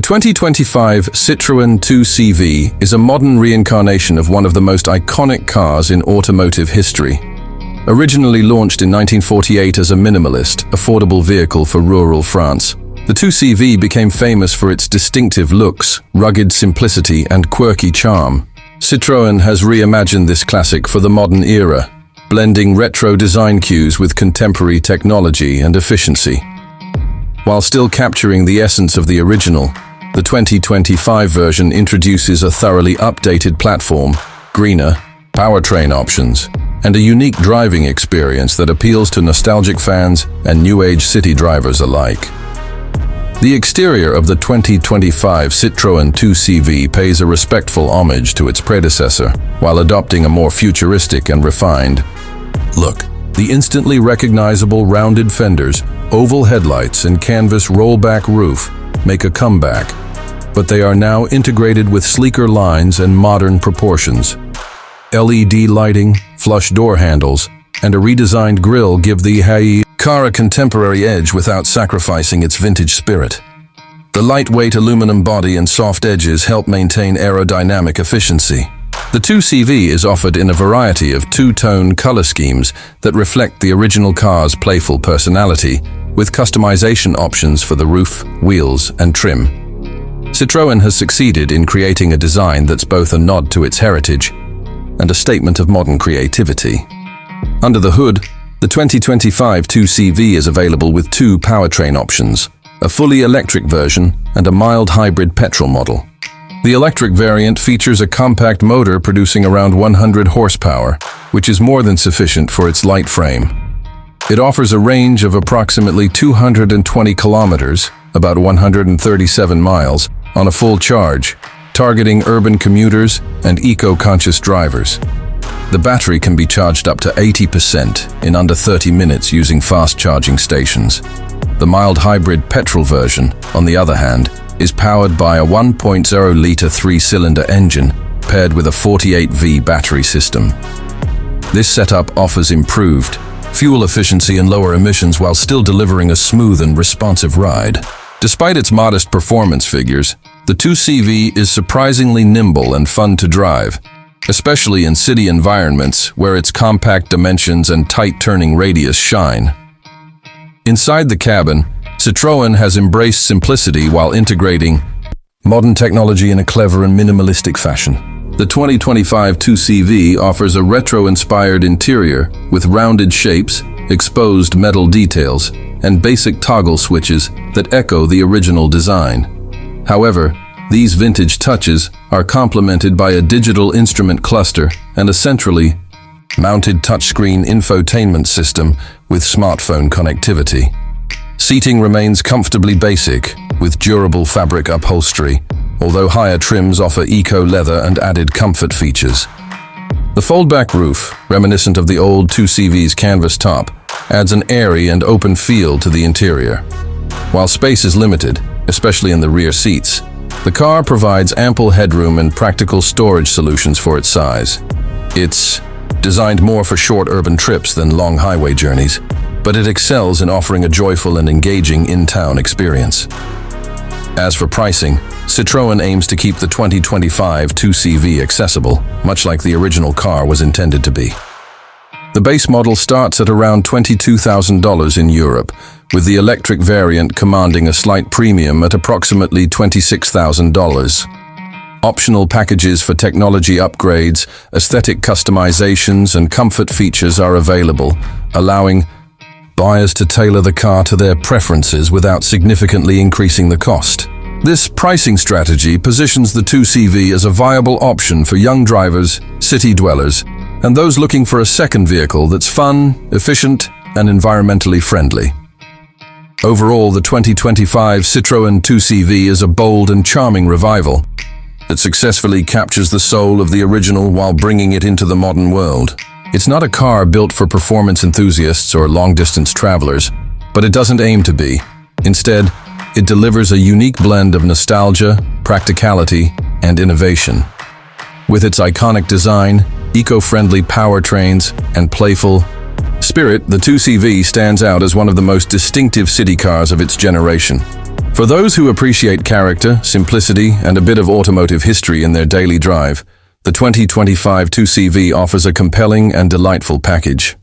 2025 Citroën 2CV is a modern reincarnation of one of the most iconic cars in automotive history. Originally launched in 1948 as a minimalist, affordable vehicle for rural France, the 2CV became famous for its distinctive looks, rugged simplicity, and quirky charm. Citroën has reimagined this classic for the modern era, blending retro design cues with contemporary technology and efficiency. While still capturing the essence of the original, the 2025 version introduces a thoroughly updated platform, greener, powertrain options, and a unique driving experience that appeals to nostalgic fans and new-age city drivers alike. The exterior of the 2025 Citroën 2CV pays a respectful homage to its predecessor, while adopting a more futuristic and refined look. The instantly recognizable rounded fenders, oval headlights, and canvas rollback roof make a comeback, but they are now integrated with sleeker lines and modern proportions. LED lighting, flush door handles, and a redesigned grille give the car a contemporary edge without sacrificing its vintage spirit. The lightweight aluminum body and soft edges help maintain aerodynamic efficiency. The 2CV is offered in a variety of two-tone color schemes that reflect the original car's playful personality, with customization options for the roof, wheels, and trim. Citroën has succeeded in creating a design that's both a nod to its heritage and a statement of modern creativity. Under the hood, the 2025 2CV is available with two powertrain options, a fully electric version and a mild hybrid petrol model. The electric variant features a compact motor producing around 100 horsepower, which is more than sufficient for its light frame. It offers a range of approximately 220 kilometers, about 137 miles, on a full charge, targeting urban commuters and eco-conscious drivers. The battery can be charged up to 80% in under 30 minutes using fast charging stations. The mild hybrid petrol version, on the other hand, is powered by a 1.0-liter three-cylinder engine paired with a 48V battery system. This setup offers improved fuel efficiency and lower emissions while still delivering a smooth and responsive ride. Despite its modest performance figures, the 2CV is surprisingly nimble and fun to drive, especially in city environments where its compact dimensions and tight turning radius shine. Inside the cabin, Citroën has embraced simplicity while integrating modern technology in a clever and minimalistic fashion. The 2025 2CV offers a retro-inspired interior with rounded shapes, exposed metal details, and basic toggle switches that echo the original design. However, these vintage touches are complemented by a digital instrument cluster and a centrally mounted touchscreen infotainment system with smartphone connectivity. Seating remains comfortably basic, with durable fabric upholstery, although higher trims offer eco-leather and added comfort features. The foldback roof, reminiscent of the old 2CV's canvas top, adds an airy and open feel to the interior. While space is limited, especially in the rear seats, the car provides ample headroom and practical storage solutions for its size. It's designed more for short urban trips than long highway journeys, but it excels in offering a joyful and engaging in-town experience. As for pricing, Citroën aims to keep the 2025 2CV accessible, much like the original car was intended to be. The base model starts at around $22,000 in Europe, with the electric variant commanding a slight premium at approximately $26,000. Optional packages for technology upgrades, aesthetic customizations, and comfort features are available, allowing buyers to tailor the car to their preferences without significantly increasing the cost. This pricing strategy positions the 2CV as a viable option for young drivers, city dwellers, and those looking for a second vehicle that's fun, efficient, and environmentally friendly. Overall, the 2025 Citroën 2CV is a bold and charming revival that successfully captures the soul of the original while bringing it into the modern world. It's not a car built for performance enthusiasts or long-distance travelers, but it doesn't aim to be. Instead, it delivers a unique blend of nostalgia, practicality, and innovation. With its iconic design, eco-friendly powertrains, and playful spirit, the 2CV stands out as one of the most distinctive city cars of its generation. For those who appreciate character, simplicity, and a bit of automotive history in their daily drive, the 2025 2CV offers a compelling and delightful package.